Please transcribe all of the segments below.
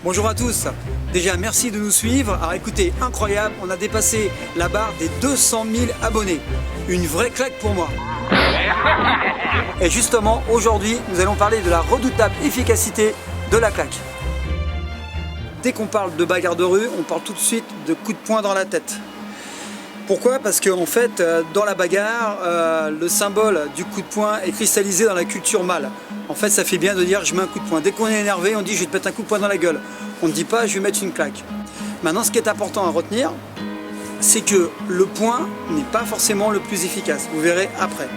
Bonjour à tous, déjà merci de nous suivre. Alors écoutez, incroyable, on a dépassé la barre des 200 000 abonnés. Une vraie claque pour moi. Et justement, aujourd'hui, nous allons parler de la redoutable efficacité de la claque. Dès qu'on parle de bagarre de rue, on parle tout de suite de coup de poing dans la tête. Pourquoi? Parce qu'en fait, dans la bagarre, le symbole du coup de poing est cristallisé dans la culture mâle. En fait, ça fait bien de dire je mets un coup de poing. Dès qu'on est énervé, on dit je vais te mettre un coup de poing dans la gueule. On ne dit pas je vais mettre une claque. Maintenant, ce qui est important à retenir, c'est que le poing n'est pas forcément le plus efficace. Vous verrez après.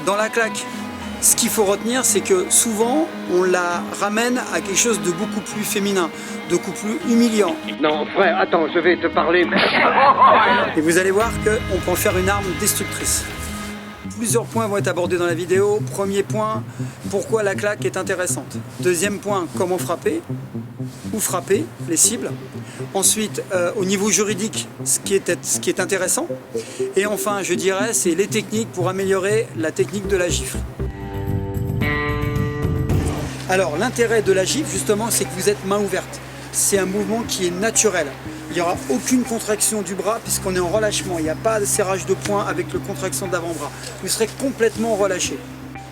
Dans la claque, ce qu'il faut retenir, c'est que souvent, on la ramène à quelque chose de beaucoup plus féminin, de beaucoup plus humiliant. Non, frère, attends, je vais te parler. Et vous allez voir qu'on peut en faire une arme destructrice. Plusieurs points vont être abordés dans la vidéo. Premier point, pourquoi la claque est intéressante. Deuxième point, comment frapper, ou frapper les cibles. Ensuite, au niveau juridique, ce qui est intéressant. Et enfin, je dirais, c'est les techniques pour améliorer la technique de la gifle. Alors, l'intérêt de la gifle, justement, c'est que vous êtes main ouverte. C'est un mouvement qui est naturel. Il n'y aura aucune contraction du bras puisqu'on est en relâchement. Il n'y a pas de serrage de poing avec la contraction d'avant-bras. Vous serez complètement relâché.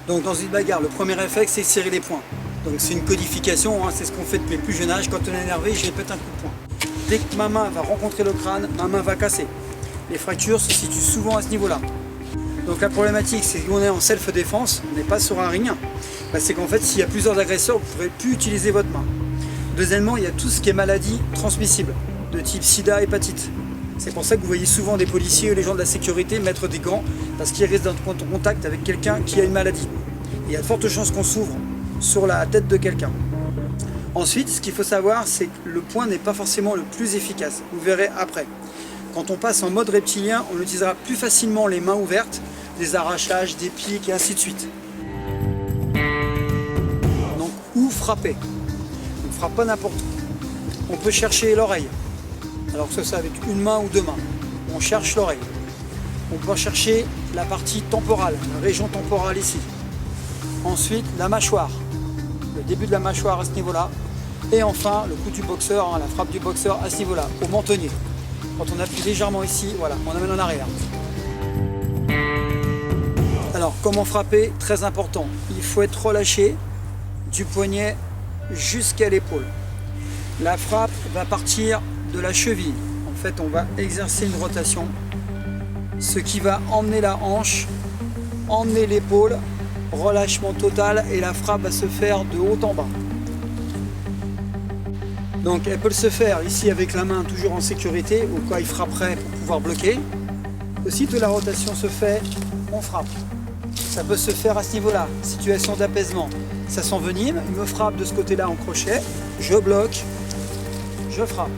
Donc dans une bagarre, le premier réflexe, c'est serrer les poings. Donc c'est une codification, hein, c'est ce qu'on fait depuis le plus jeune âge. Quand on est énervé, je répète un coup de poing. Dès que ma main va rencontrer le crâne, ma main va casser. Les fractures se situent souvent à ce niveau-là. Donc la problématique, c'est qu'on est en self-défense, on n'est pas sur un ring. C'est qu'en fait, s'il y a plusieurs agresseurs, vous ne pourrez plus utiliser votre main. Deuxièmement, il y a tout ce qui est maladie transmissible, de type sida, hépatite. C'est pour ça que vous voyez souvent des policiers ou les gens de la sécurité mettre des gants, parce qu'ils risquent d'être en contact avec quelqu'un qui a une maladie. Et il y a de fortes chances qu'on s'ouvre sur la tête de quelqu'un. Ensuite, ce qu'il faut savoir, c'est que le poing n'est pas forcément le plus efficace. Vous verrez après. Quand on passe en mode reptilien, on utilisera plus facilement les mains ouvertes, des arrachages, des pics et ainsi de suite. Donc, où frapper? On ne frappe pas n'importe où. On peut chercher l'oreille, alors que ce soit avec une main ou deux mains. On cherche l'oreille. On peut chercher la partie temporale, la région temporale ici. Ensuite, la mâchoire, le début de la mâchoire à ce niveau-là. Et enfin, le coup du boxeur, la frappe du boxeur à ce niveau-là, au mentonnier. Quand on appuie légèrement ici, voilà, on amène en arrière. Alors, comment frapper? Très important. Il faut être relâché du poignet jusqu'à l'épaule. La frappe va partir de la cheville. En fait, on va exercer une rotation, ce qui va emmener la hanche, emmener l'épaule, relâchement total et la frappe va se faire de haut en bas. Donc elle peut se faire ici avec la main toujours en sécurité au cas où il frapperait pour pouvoir bloquer. Aussitôt la rotation se fait, on frappe. Ça peut se faire à ce niveau-là, situation d'apaisement. Ça s'envenime, il me frappe de ce côté-là en crochet, je bloque, je frappe.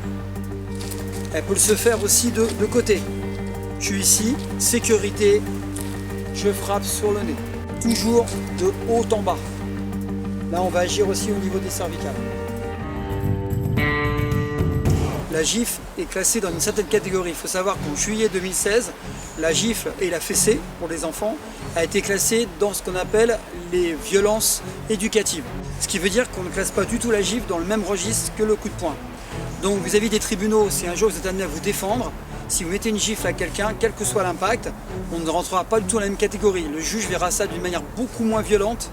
Elle peut se faire aussi de côté. Je suis ici, sécurité, je frappe sur le nez. Toujours de haut en bas. Là on va agir aussi au niveau des cervicales. La gifle est classée dans une certaine catégorie. Il faut savoir qu'en juillet 2016, la gifle et la fessée pour les enfants a été classée dans ce qu'on appelle les violences éducatives. Ce qui veut dire qu'on ne classe pas du tout la gifle dans le même registre que le coup de poing. Donc vis-à-vis des tribunaux, si un jour vous êtes amené à vous défendre, si vous mettez une gifle à quelqu'un, quel que soit l'impact, on ne rentrera pas du tout dans la même catégorie. Le juge verra ça d'une manière beaucoup moins violente,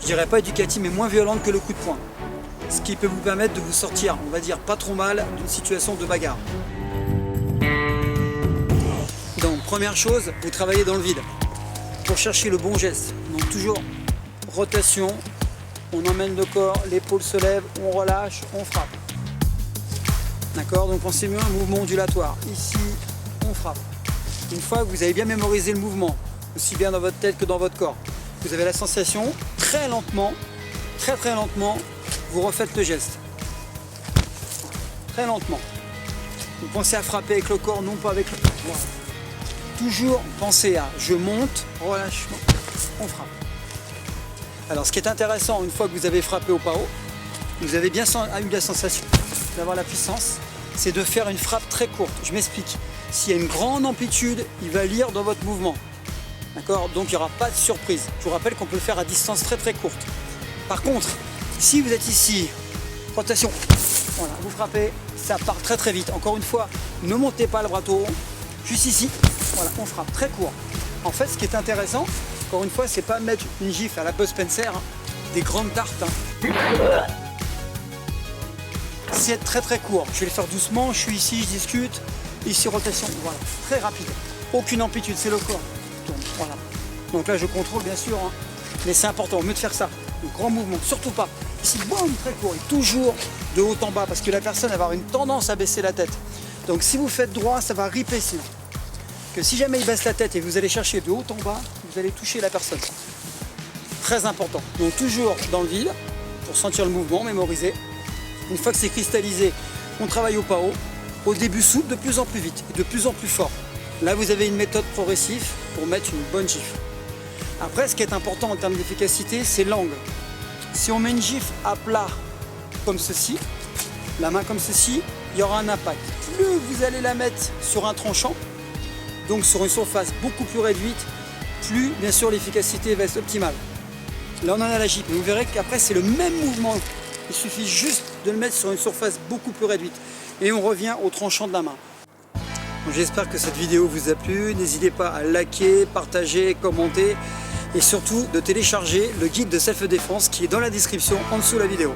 je dirais pas éducative, mais moins violente que le coup de poing. Ce qui peut vous permettre de vous sortir, on va dire, pas trop mal d'une situation de bagarre. Donc, première chose, vous travaillez dans le vide pour chercher le bon geste. Donc, toujours rotation, on emmène le corps, l'épaule se lève, on relâche, on frappe. D'accord? Donc, pensez mieux à un mouvement ondulatoire. Ici, on frappe. Une fois que vous avez bien mémorisé le mouvement, aussi bien dans votre tête que dans votre corps, vous avez la sensation, très lentement, très lentement, vous refaites le geste. Très lentement. Vous pensez à frapper avec le corps, non pas avec le corps. Voilà. Toujours pensez à je monte, relâchement, on frappe. Alors ce qui est intéressant, une fois que vous avez frappé au pao, vous avez bien eu la sensation d'avoir la puissance, c'est de faire une frappe très courte. Je m'explique. S'il y a une grande amplitude, il va lire dans votre mouvement. D'accord? Donc il n'y aura pas de surprise. Je vous rappelle qu'on peut le faire à distance très courte. Par contre, si vous êtes ici, rotation. Voilà, vous frappez, ça part très très vite. Encore une fois, ne montez pas le bras trop haut. Juste ici, voilà, on frappe très court. En fait, ce qui est intéressant, encore une fois, c'est pas mettre une gifle à la Bud Spencer, hein, des grandes tartes. Hein. C'est être très très court. Je vais le faire doucement, je suis ici, je discute. Ici, rotation, voilà, très rapide. Aucune amplitude, c'est le corps qui tourne, voilà. Donc là, je contrôle bien sûr, hein, mais c'est important, mieux de faire ça. Le grand mouvement, surtout pas. Ici, boum, très court, et toujours de haut en bas, parce que la personne va avoir une tendance à baisser la tête. Donc si vous faites droit, ça va ripper sinon. Que si jamais il baisse la tête et vous allez chercher de haut en bas, vous allez toucher la personne. Très important. Donc toujours dans le vide, pour sentir le mouvement, mémoriser. Une fois que c'est cristallisé, on travaille au pas haut. Au début souple, de plus en plus vite et de plus en plus fort. Là, vous avez une méthode progressive pour mettre une bonne gifle. Après, ce qui est important en termes d'efficacité, c'est l'angle. Si on met une gifle à plat, comme ceci, la main comme ceci, il y aura un impact. Plus vous allez la mettre sur un tranchant, donc sur une surface beaucoup plus réduite, plus, bien sûr, l'efficacité va être optimale. Là, on en a la gifle, mais vous verrez qu'après, c'est le même mouvement. Il suffit juste de le mettre sur une surface beaucoup plus réduite. Et on revient au tranchant de la main. J'espère que cette vidéo vous a plu. N'hésitez pas à liker, partager, commenter et surtout de télécharger le guide de self-défense qui est dans la description en dessous de la vidéo.